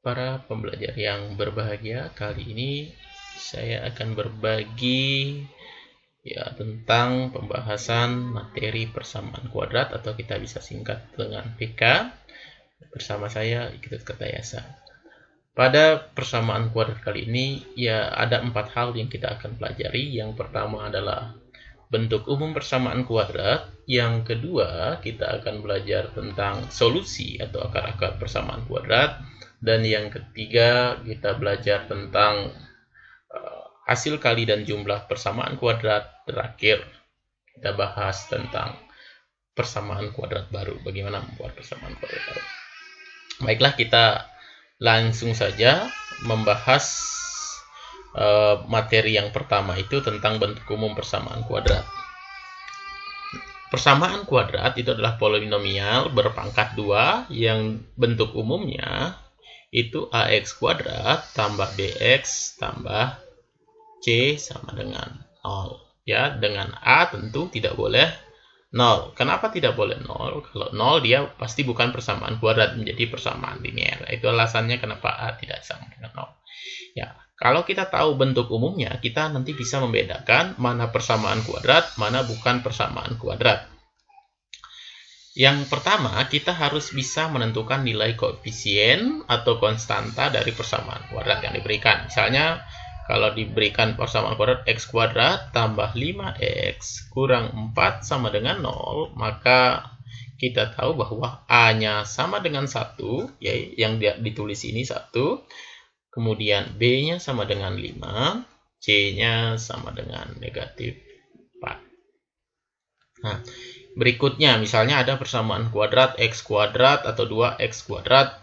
Para pembelajar yang berbahagia, kali ini saya akan berbagi tentang pembahasan materi persamaan kuadrat atau kita bisa singkat dengan PK bersama saya Iketut Kertayasa. Pada persamaan kuadrat kali ini ada 4 hal yang kita akan pelajari. Yang pertama adalah bentuk umum persamaan kuadrat. Yang kedua, kita akan belajar tentang solusi atau akar-akar persamaan kuadrat. Dan yang ketiga, kita belajar tentang hasil kali dan jumlah persamaan kuadrat. Terakhir, kita bahas tentang persamaan kuadrat baru. Bagaimana membuat persamaan kuadrat baru. Baiklah, kita langsung saja membahas materi yang pertama itu tentang bentuk umum persamaan kuadrat. Persamaan kuadrat itu adalah polinomial berpangkat 2 yang bentuk umumnya itu ax kuadrat tambah bx tambah c sama dengan 0. Ya, dengan a tentu tidak boleh 0. Kenapa tidak boleh 0? Kalau 0 dia pasti bukan persamaan kuadrat, menjadi persamaan linear. Itu alasannya kenapa a tidak sama dengan 0. Ya, kalau kita tahu bentuk umumnya, kita nanti bisa membedakan mana persamaan kuadrat, mana bukan persamaan kuadrat. Yang pertama, kita harus bisa menentukan nilai koefisien atau konstanta dari persamaan kuadrat yang diberikan. Misalnya, kalau diberikan persamaan kuadrat x kuadrat tambah 5x kurang 4 sama dengan 0, maka kita tahu bahwa a-nya sama dengan 1, ya, yang ditulis ini 1, kemudian b-nya sama dengan 5, c-nya sama dengan negatif 4. Nah, berikutnya, misalnya ada persamaan kuadrat x kuadrat atau 2x kuadrat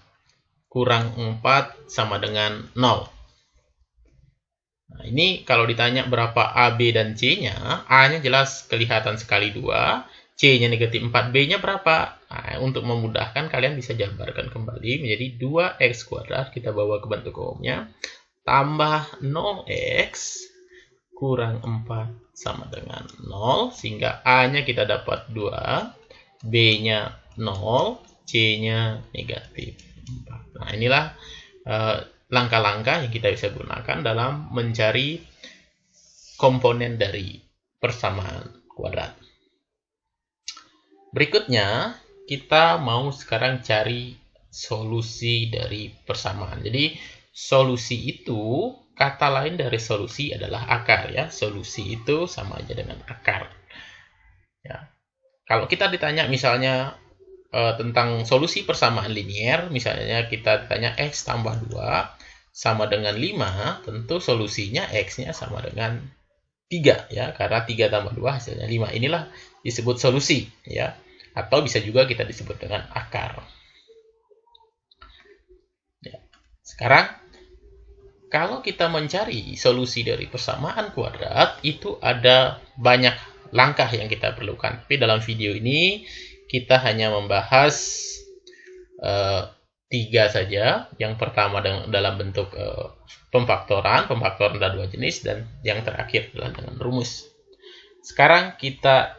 kurang 4 sama dengan 0. Nah, ini kalau ditanya berapa A, B, dan C-nya, A-nya jelas kelihatan sekali 2, C-nya negatif 4, B-nya berapa? Nah, untuk memudahkan, kalian bisa jabarkan kembali menjadi 2x kuadrat, kita bawa ke bentuk umumnya, tambah 0x kurang 4 sama dengan 0, sehingga A-nya kita dapat 2, B-nya 0, C-nya negatif 4. Nah, inilah langkah-langkah yang kita bisa gunakan dalam mencari komponen dari persamaan kuadrat. Berikutnya, kita mau sekarang cari solusi dari persamaan. Jadi, solusi itu, kata lain dari solusi adalah akar, ya. Solusi itu sama aja dengan akar. Ya. Kalau kita ditanya misalnya tentang solusi persamaan linear, misalnya kita ditanya x tambah 2 sama dengan 5, tentu solusinya x-nya sama dengan 3, ya, karena 3 tambah 2 hasilnya 5. Inilah disebut solusi, ya, atau bisa juga kita disebut dengan akar. Ya. Sekarang, kalau kita mencari solusi dari persamaan kuadrat, itu ada banyak langkah yang kita perlukan. Tapi dalam video ini, kita hanya membahas 3 saja. Yang pertama dalam bentuk pemfaktoran ada 2 jenis, dan yang terakhir adalah dengan rumus. Sekarang kita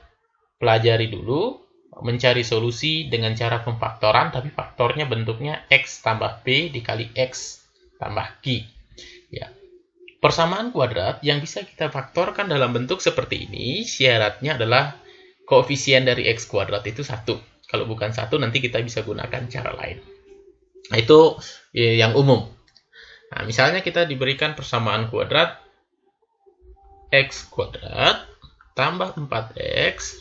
pelajari dulu mencari solusi dengan cara pemfaktoran, tapi faktornya bentuknya x tambah p dikali x tambah q. Ya. Persamaan kuadrat yang bisa kita faktorkan dalam bentuk seperti ini, syaratnya adalah koefisien dari x kuadrat itu 1. Kalau bukan 1, nanti kita bisa gunakan cara lain. Nah, itu yang umum. Nah, misalnya kita diberikan persamaan kuadrat x kuadrat tambah 4x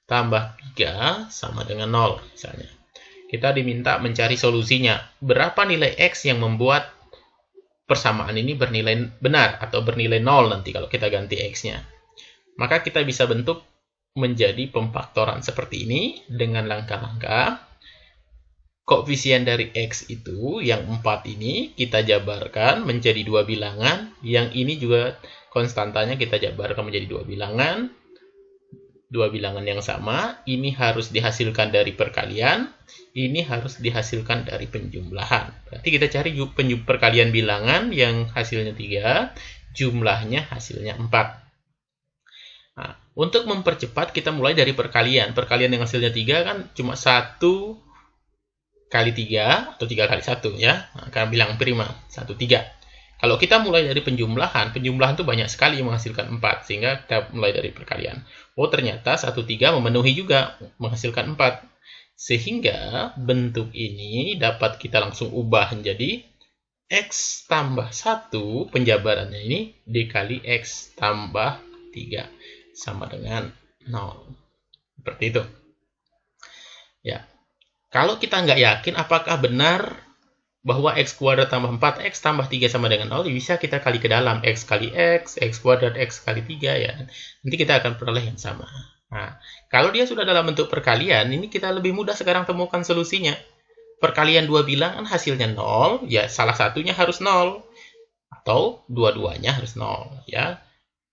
tambah 3 sama dengan 0. Misalnya, kita diminta mencari solusinya. Berapa nilai x yang membuat persamaan ini bernilai benar atau bernilai 0 nanti kalau kita ganti x-nya. Maka kita bisa bentuk menjadi pemfaktoran seperti ini dengan langkah-langkah. Koefisien dari x itu, yang 4 ini, kita jabarkan menjadi 2 bilangan. Yang ini juga konstantanya kita jabarkan menjadi 2 bilangan. 2 bilangan yang sama. Ini harus dihasilkan dari perkalian. Ini harus dihasilkan dari penjumlahan. Berarti kita cari perkalian bilangan yang hasilnya 3. Jumlahnya hasilnya 4. Nah, untuk mempercepat kita mulai dari perkalian. Perkalian yang hasilnya 3 kan cuma 1 kali 3 atau 3 kali 1 ya, akan bilang prima 1, 3. Kalau kita mulai dari penjumlahan itu banyak sekali yang menghasilkan 4, sehingga kita mulai dari perkalian. Oh, ternyata 1, 3 memenuhi juga menghasilkan 4. Sehingga bentuk ini dapat kita langsung ubah menjadi X tambah 1, penjabarannya ini dikali X tambah 3 sama dengan 0. Seperti itu. Ya. Kalau kita nggak yakin apakah benar bahwa X kuadrat tambah 4X tambah 3 sama dengan 0, bisa kita kali ke dalam. X kali X, X kuadrat, X kali 3 ya. Nanti kita akan peroleh yang sama. Nah, kalau dia sudah dalam bentuk perkalian, ini kita lebih mudah sekarang temukan solusinya. Perkalian dua bilangan hasilnya 0, ya salah satunya harus 0. Atau dua-duanya harus 0. Ya.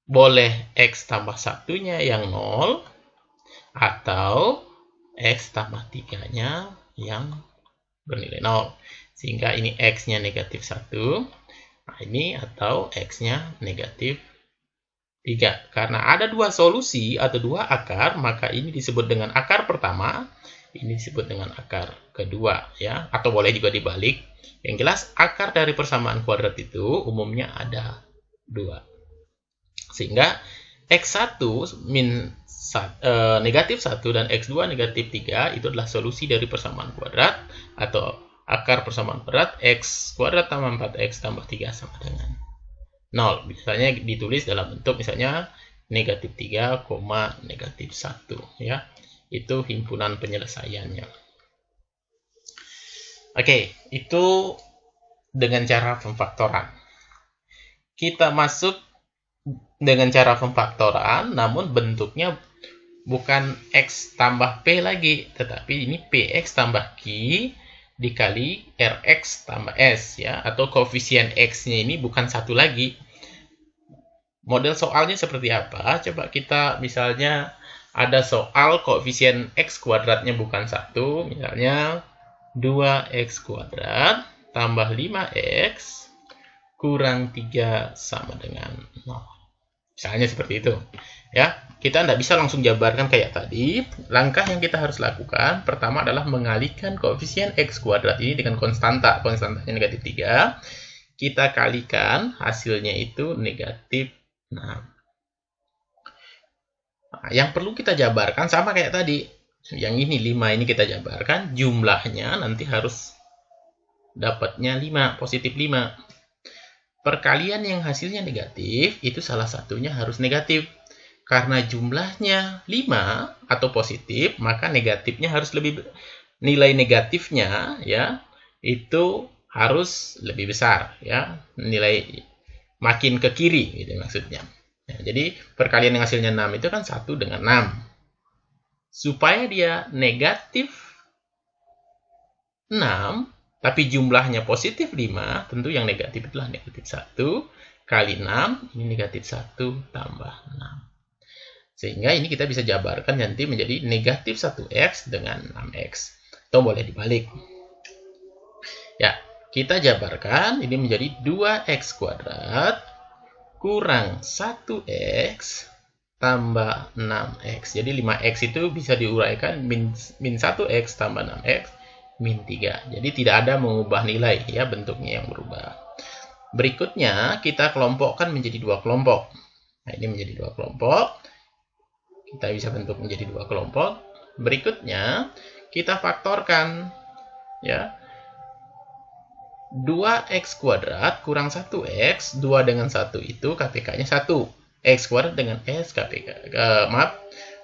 Boleh X tambah satunya yang 0, atau X tambah 3-nya yang bernilai 0. Sehingga ini X-nya negatif 1. Nah, ini atau X-nya negatif 3. Karena ada dua solusi atau dua akar, maka ini disebut dengan akar pertama, ini disebut dengan akar kedua. Ya. Atau boleh juga dibalik. Yang jelas, akar dari persamaan kuadrat itu umumnya ada 2. Sehingga X1 negatif 1 dan X2 negatif 3 itu adalah solusi dari persamaan kuadrat atau akar persamaan kuadrat X kuadrat tambah 4X tambah 3 sama dengan 0. Misalnya ditulis dalam bentuk misalnya negatif 3, negatif 1. Ya. Itu himpunan penyelesaiannya. Oke, itu dengan cara pemfaktoran. Kita masuk dengan cara pemfaktoran, namun bentuknya bukan X tambah P lagi, tetapi ini PX tambah Q dikali RX tambah S, ya, atau koefisien X-nya ini bukan satu lagi. Model soalnya seperti apa? Coba kita misalnya ada soal koefisien X kuadratnya bukan 1, misalnya 2X kuadrat tambah 5X kurang 3 sama dengan 0. Misalnya seperti itu. Ya, kita tidak bisa langsung jabarkan kayak tadi. Langkah yang kita harus lakukan pertama adalah mengalihkan koefisien X kuadrat ini dengan konstanta. Konstantanya negatif 3. Kita kalikan hasilnya itu negatif 6. Nah, yang perlu kita jabarkan sama kayak tadi. Yang ini 5 ini kita jabarkan. Jumlahnya nanti harus dapatnya 5, positif 5. Perkalian yang hasilnya negatif, itu salah satunya harus negatif. Karena jumlahnya 5 atau positif, maka negatifnya harus lebih, nilai negatifnya ya, itu harus lebih besar. Ya, nilai makin ke kiri, gitu maksudnya. Ya, jadi perkalian yang hasilnya 6 itu kan 1 dengan 6. Supaya dia negatif 6, tapi jumlahnya positif 5, tentu yang negatif itulah negatif 1 kali 6, ini negatif 1 tambah 6. Sehingga ini kita bisa jabarkan nanti menjadi negatif 1X dengan 6X. Atau boleh dibalik. Ya, kita jabarkan ini menjadi 2X kuadrat kurang 1X tambah 6X. Jadi 5X itu bisa diuraikan min 1X tambah 6X min 3. Jadi tidak ada mengubah nilai, ya, bentuknya yang berubah. Berikutnya kita kelompokkan menjadi dua kelompok. Nah, ini menjadi dua kelompok. Kita bisa bentuk menjadi dua kelompok. Berikutnya kita faktorkan, ya. 2X kuadrat kurang 1X, 2 dengan 1 itu KPK-nya 1. X kuadrat dengan S KPK.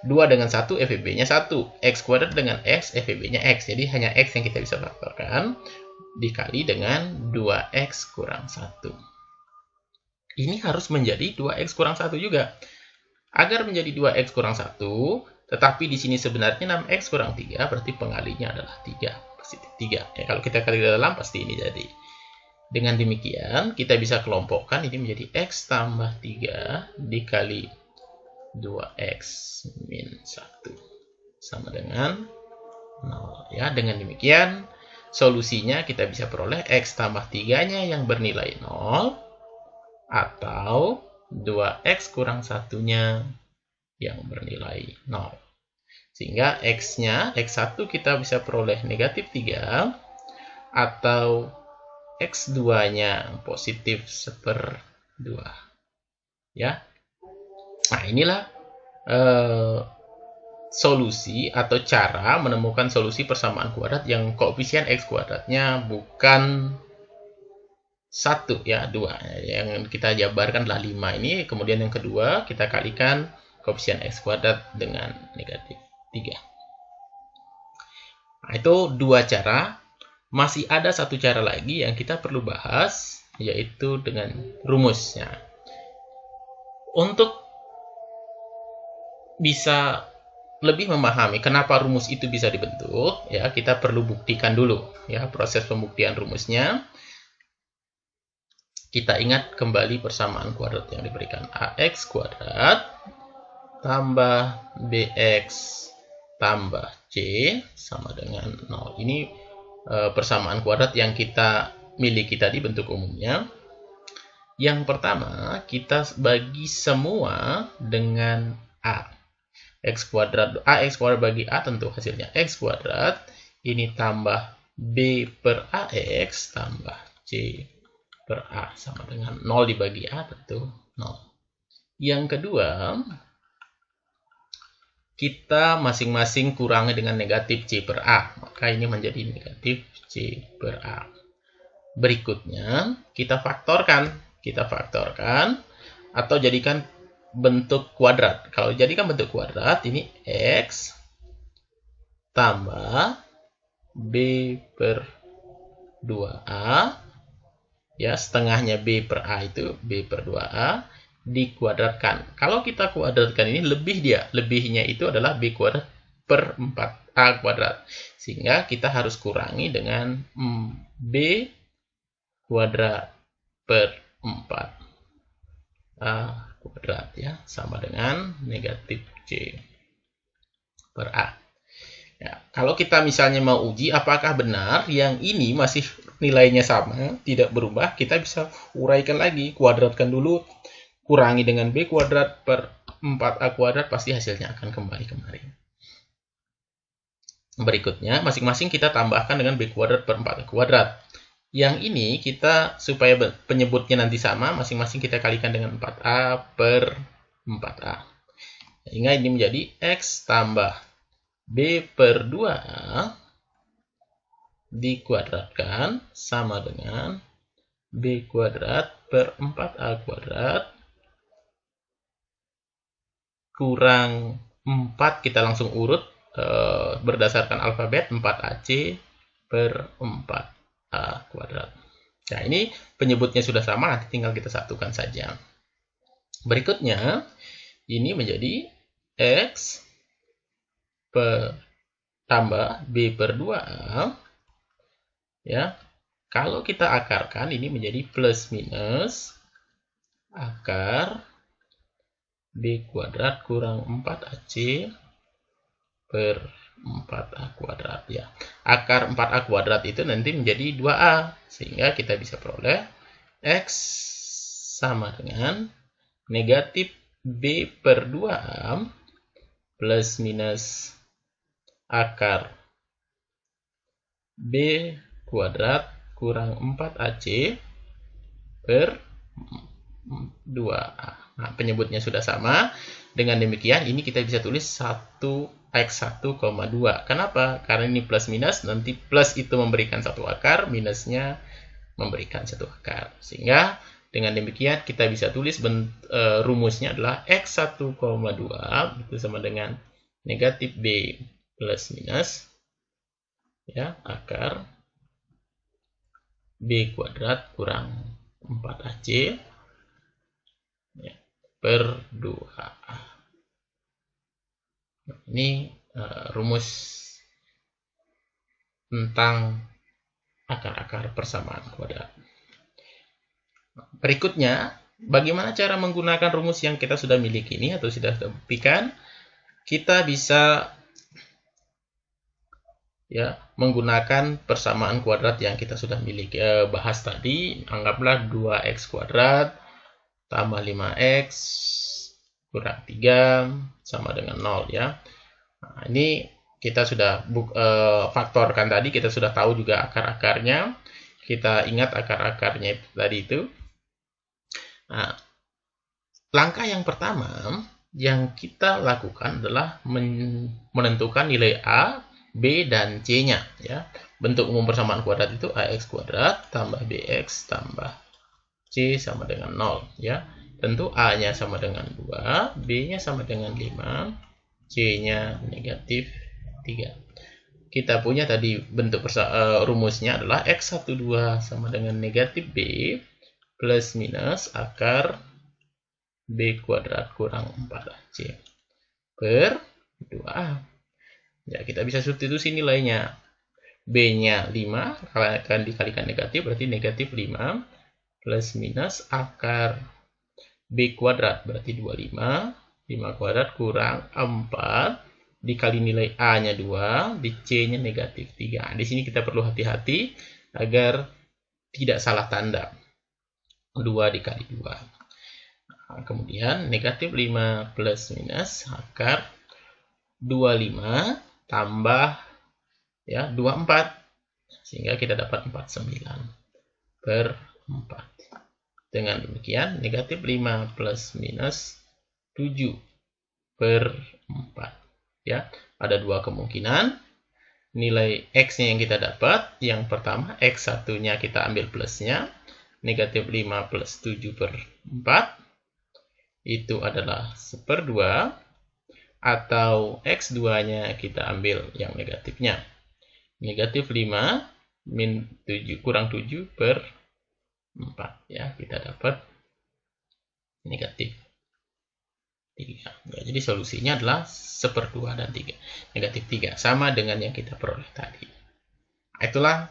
2 dengan 1 FEB-nya 1. X kuadrat dengan X FEB-nya X. Jadi hanya X yang kita bisa faktorkan dikali dengan 2X kurang 1. Ini harus menjadi 2X kurang 1 juga. Agar menjadi 2X kurang 1, tetapi di sini sebenarnya 6X kurang 3, berarti pengalinya adalah 3. Positif 3. Ya, kalau kita kali ke dalam pasti ini jadi. Dengan demikian, kita bisa kelompokkan ini menjadi X tambah 3 dikali 2X min 1 sama dengan 0. Ya, dengan demikian solusinya kita bisa peroleh X tambah 3-nya yang bernilai 0 atau 2X kurang 1-nya yang bernilai 0. Sehingga X-nya, X1 kita bisa peroleh negatif 3, atau X2-nya positif 1/2. Ya. Nah, inilah solusi atau cara menemukan solusi persamaan kuadrat yang koefisien X kuadratnya bukan 1 ya, 2. Yang kita jabarkan adalah 5 ini, kemudian yang kedua kita kalikan koefisien X kuadrat dengan negatif 3. Nah, itu dua cara. Masih ada satu cara lagi yang kita perlu bahas, yaitu dengan rumusnya. Untuk bisa lebih memahami kenapa rumus itu bisa dibentuk, ya kita perlu buktikan dulu ya proses pembuktian rumusnya. Kita ingat kembali persamaan kuadrat yang diberikan, AX kuadrat tambah BX tambah C sama dengan 0. Ini persamaan kuadrat yang kita miliki tadi bentuk umumnya. Yang pertama, kita bagi semua dengan A. X kuadrat, AX kuadrat bagi A tentu hasilnya X kuadrat. Ini tambah B per AX tambah C per A sama dengan 0 dibagi A tentu 0. Yang kedua, kita masing-masing kurangi dengan negatif C per A. Maka ini menjadi negatif C per A. Berikutnya, kita faktorkan. Atau jadikan bentuk kuadrat. Kalau jadikan bentuk kuadrat, ini X tambah B per 2A. Ya, setengahnya B per A itu B per 2A. Dikuadratkan. Kalau kita kuadratkan ini lebihnya itu adalah B kuadrat per 4A kuadrat. Sehingga kita harus kurangi dengan B kuadrat per 4A kuadrat ya, sama dengan negatif C per A. Ya, kalau kita misalnya mau uji apakah benar yang ini masih nilainya sama, tidak berubah, kita bisa uraikan lagi, kuadratkan dulu, kurangi dengan B kuadrat per 4A kuadrat, pasti hasilnya akan kembali kemari. Berikutnya, masing-masing kita tambahkan dengan B kuadrat per 4A kuadrat. Yang ini kita, supaya penyebutnya nanti sama, masing-masing kita kalikan dengan 4A per 4A. Sehingga ini menjadi X tambah B per 2A dikuadratkan sama dengan B kuadrat per 4A kuadrat kurang 4, kita langsung urut berdasarkan alfabet, 4AC per 4A kuadrat. Nah, ini penyebutnya sudah sama, nanti tinggal kita satukan saja. Berikutnya, ini menjadi X per tambah B per 2A. Ya, kalau kita akarkan, ini menjadi plus minus akar B kuadrat kurang 4AC per 4A kuadrat ya. Akar 4A kuadrat itu nanti menjadi 2A, sehingga kita bisa peroleh X sama dengan negatif B per 2A plus minus akar B kuadrat kurang 4AC per 2A. Nah, penyebutnya sudah sama. Dengan demikian, ini kita bisa tulis 1x1,2. Kenapa? Karena ini plus minus, nanti plus itu memberikan satu akar, minusnya memberikan satu akar. Sehingga dengan demikian kita bisa tulis rumusnya adalah x1,2 itu sama dengan negatif B plus minus ya akar B kuadrat kurang 4AC ya, per 2A. Ini rumus tentang akar-akar persamaan kuadrat. Berikutnya, bagaimana cara menggunakan rumus yang kita sudah miliki ini atau sudah buktikan? Kita bisa ya menggunakan persamaan kuadrat yang kita sudah miliki bahas tadi. Anggaplah 2x kuadrat tambah 5x kurang 3 sama dengan 0 ya. Nah, ini kita sudah faktorkan tadi, kita sudah tahu juga akar-akarnya. Kita ingat akar-akarnya tadi itu. Nah, langkah yang pertama yang kita lakukan adalah menentukan nilai A, B, dan C-nya. Ya. Bentuk umum persamaan kuadrat itu AX kuadrat tambah BX tambah C sama dengan 0. Ya. Tentu A-nya sama dengan 2, B-nya sama dengan 5, C-nya negatif 3. Kita punya tadi bentuk rumusnya adalah X12 sama dengan negatif B plus minus akar B kuadrat kurang 4AC per 2A. Ya, kita bisa substitusi nilainya. B-nya 5, akan dikalikan negatif, berarti negatif 5 plus minus akar B kuadrat, berarti 25. 5 kuadrat kurang 4, dikali nilai A-nya 2, di C-nya negatif 3. Di sini kita perlu hati-hati agar tidak salah tanda. 2 dikali 2. Nah, kemudian negatif 5 plus minus akar 25 tambah ya 24, sehingga kita dapat 49 per 4. Dengan demikian negatif 5 plus minus 7 per 4. Ya, ada dua kemungkinan. Nilai X-nya yang kita dapat, yang pertama X1-nya kita ambil plusnya, negatif 5 plus 7 per 4. Itu adalah 1/2, atau X2-nya kita ambil yang negatifnya. Negatif 5 min 7 kurang 7 per 4. Ya, kita dapat negatif 3. Ya, jadi solusinya adalah 1/2 dan 3. Negatif 3. Sama dengan yang kita peroleh tadi. Itulah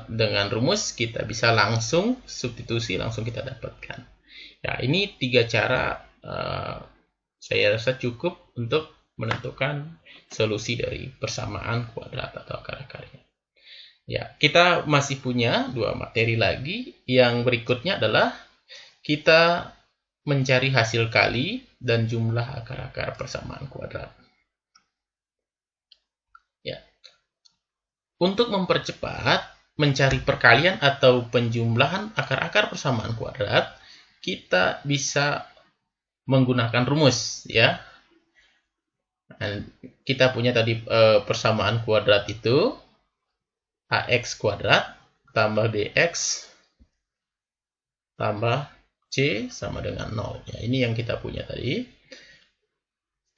dengan rumus kita bisa langsung substitusi, langsung kita dapatkan. Ya, ini 3 cara saya rasa cukup untuk menentukan solusi dari persamaan kuadrat atau akar-akarnya. Ya, kita masih punya 2 materi lagi. Yang berikutnya adalah kita mencari hasil kali dan jumlah akar-akar persamaan kuadrat. Ya. Untuk mempercepat mencari perkalian atau penjumlahan akar-akar persamaan kuadrat, kita bisa menggunakan rumus, ya. Dan kita punya tadi persamaan kuadrat itu AX kuadrat tambah BX tambah C sama dengan 0. Ya, ini yang kita punya tadi.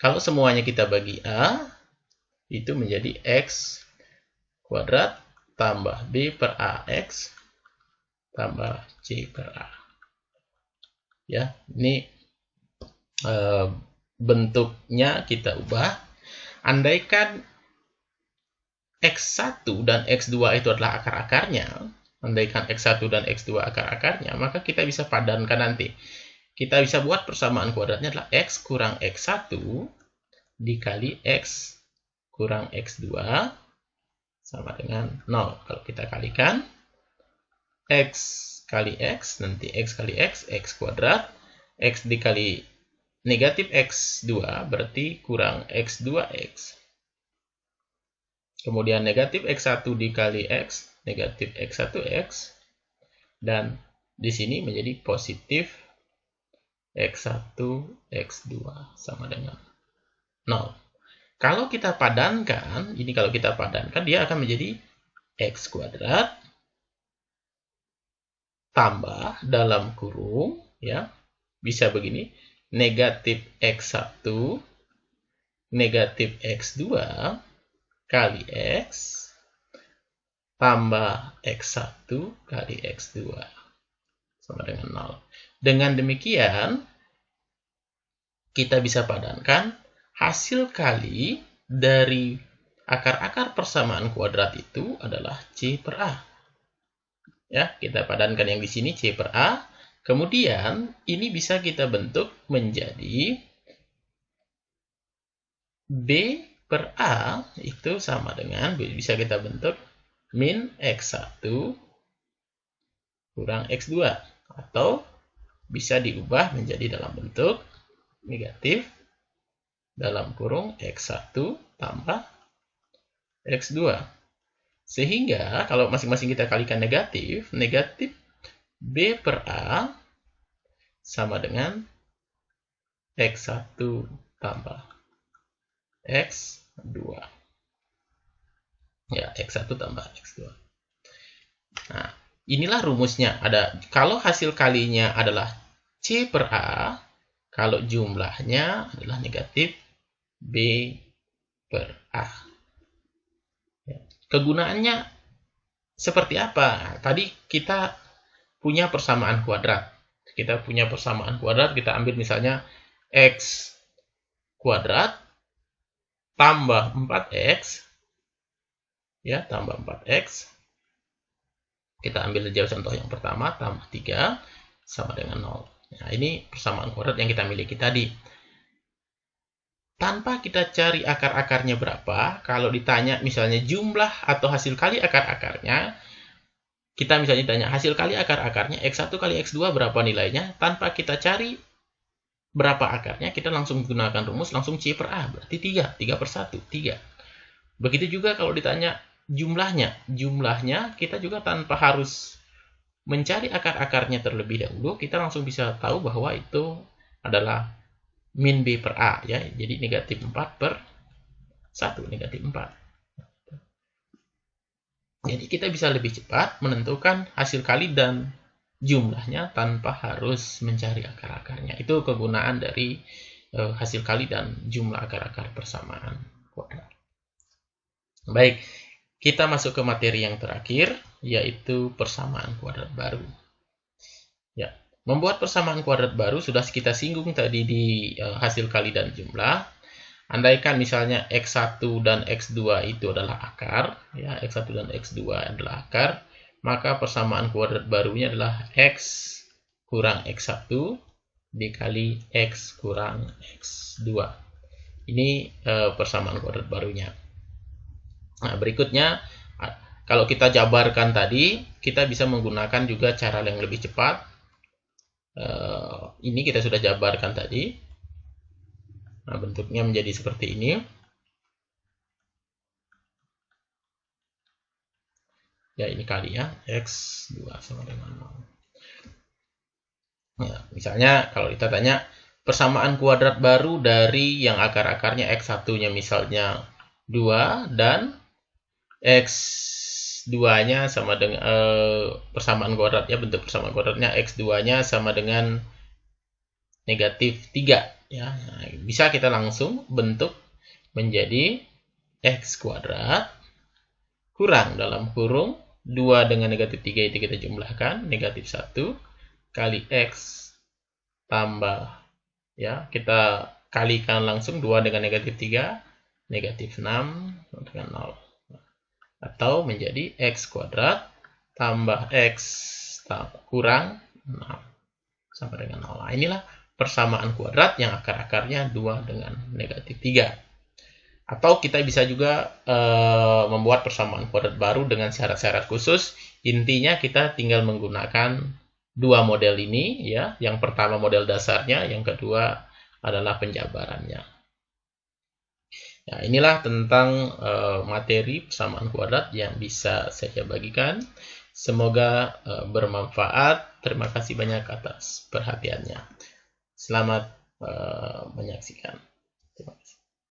Kalau semuanya kita bagi A, itu menjadi X kuadrat tambah B per AX tambah C per A. Ya, ini bentuknya kita ubah. Andaikan X1 dan X2 itu adalah akar-akarnya, andaikan X1 dan X2 akar-akarnya, maka kita bisa padankan nanti. Kita bisa buat persamaan kuadratnya adalah X kurang X1 dikali X kurang X2 sama dengan 0. Kalau kita kalikan, X kali X, nanti X kali X, X kuadrat, X dikali negatif X2, berarti kurang X2X. Kemudian negatif X1 dikali X, negatif X1X. Dan di sini menjadi positif X1, X2 sama dengan 0. Kalau kita padankan, ini kalau kita padankan, dia akan menjadi X kuadrat tambah dalam kurung, ya, bisa begini, negatif X1 negatif X2 kali X tambah X1 kali X2 sama dengan 0. Dengan demikian, kita bisa padankan hasil kali dari akar-akar persamaan kuadrat itu adalah C per A. Ya, kita padankan yang di sini C per A. Kemudian ini bisa kita bentuk menjadi B per A itu sama dengan, bisa kita bentuk min X1 kurang X2. Atau bisa diubah menjadi dalam bentuk negatif dalam kurung X1 tambah X2. Sehingga kalau masing-masing kita kalikan negatif, negatif B per A sama dengan X1 tambah X2. Ya, X1 tambah X2. Nah, inilah rumusnya. Kalau hasil kalinya adalah C per A, kalau jumlahnya adalah negatif B per A. Kegunaannya seperti apa? Tadi kita punya persamaan kuadrat. Kita ambil misalnya X kuadrat tambah 4X. Ya, tambah 4X. Kita ambil saja contoh yang pertama, tambah 3 sama dengan 0. Nah, ini persamaan kuadrat yang kita miliki tadi. Tanpa kita cari akar-akarnya berapa, kalau ditanya misalnya jumlah atau hasil kali akar-akarnya, kita misalnya ditanya hasil kali akar-akarnya, X1 kali X2 berapa nilainya, tanpa kita cari berapa akarnya, kita langsung gunakan rumus, langsung C per A, berarti 3 per 1, 3. Begitu juga kalau ditanya jumlahnya kita juga tanpa harus mencari akar-akarnya terlebih dahulu, kita langsung bisa tahu bahwa itu adalah min B per A, ya. Jadi negatif 4 per 1, negatif 4. Jadi kita bisa lebih cepat menentukan hasil kali dan jumlahnya tanpa harus mencari akar-akarnya. Itu kegunaan dari hasil kali dan jumlah akar-akar persamaan kuadrat. Baik, kita masuk ke materi yang terakhir, yaitu persamaan kuadrat baru. Ya, membuat persamaan kuadrat baru sudah kita singgung tadi di hasil kali dan jumlah. Andaikan misalnya X1 dan X2 itu adalah akar, ya, X1 dan X2 adalah akar, maka persamaan kuadrat barunya adalah X kurang X1 dikali X kurang X2. Ini persamaan kuadrat barunya. Nah, berikutnya, kalau kita jabarkan tadi, kita bisa menggunakan juga cara yang lebih cepat. Ini kita sudah jabarkan tadi. Nah, bentuknya menjadi seperti ini. Ya, ini kali ya, X2 sama dengan 0. Ya, misalnya kalau kita tanya persamaan kuadrat baru dari yang akar-akarnya X1-nya misalnya 2 dan X2-nya sama dengan persamaan kuadrat, ya, bentuk persamaan kuadratnya X2-nya sama dengan negatif 3, ya. Nah, bisa kita langsung bentuk menjadi X kuadrat kurang dalam kurung 2 dengan negatif 3 itu kita jumlahkan, negatif 1 kali X tambah, ya, kita kalikan langsung 2 dengan negatif 3, negatif 6 dengan 0. Atau menjadi X kuadrat tambah X kurang 6 sama dengan 0. Nah, inilah persamaan kuadrat yang akar-akarnya 2 dengan negatif 3. Atau kita bisa juga membuat persamaan kuadrat baru dengan syarat-syarat khusus. Intinya kita tinggal menggunakan dua model ini, ya. Yang pertama model dasarnya, yang kedua adalah penjabarannya. Nah, inilah tentang materi persamaan kuadrat yang bisa saya bagikan. Semoga bermanfaat. Terima kasih banyak atas perhatiannya. Selamat menyaksikan. Terima kasih.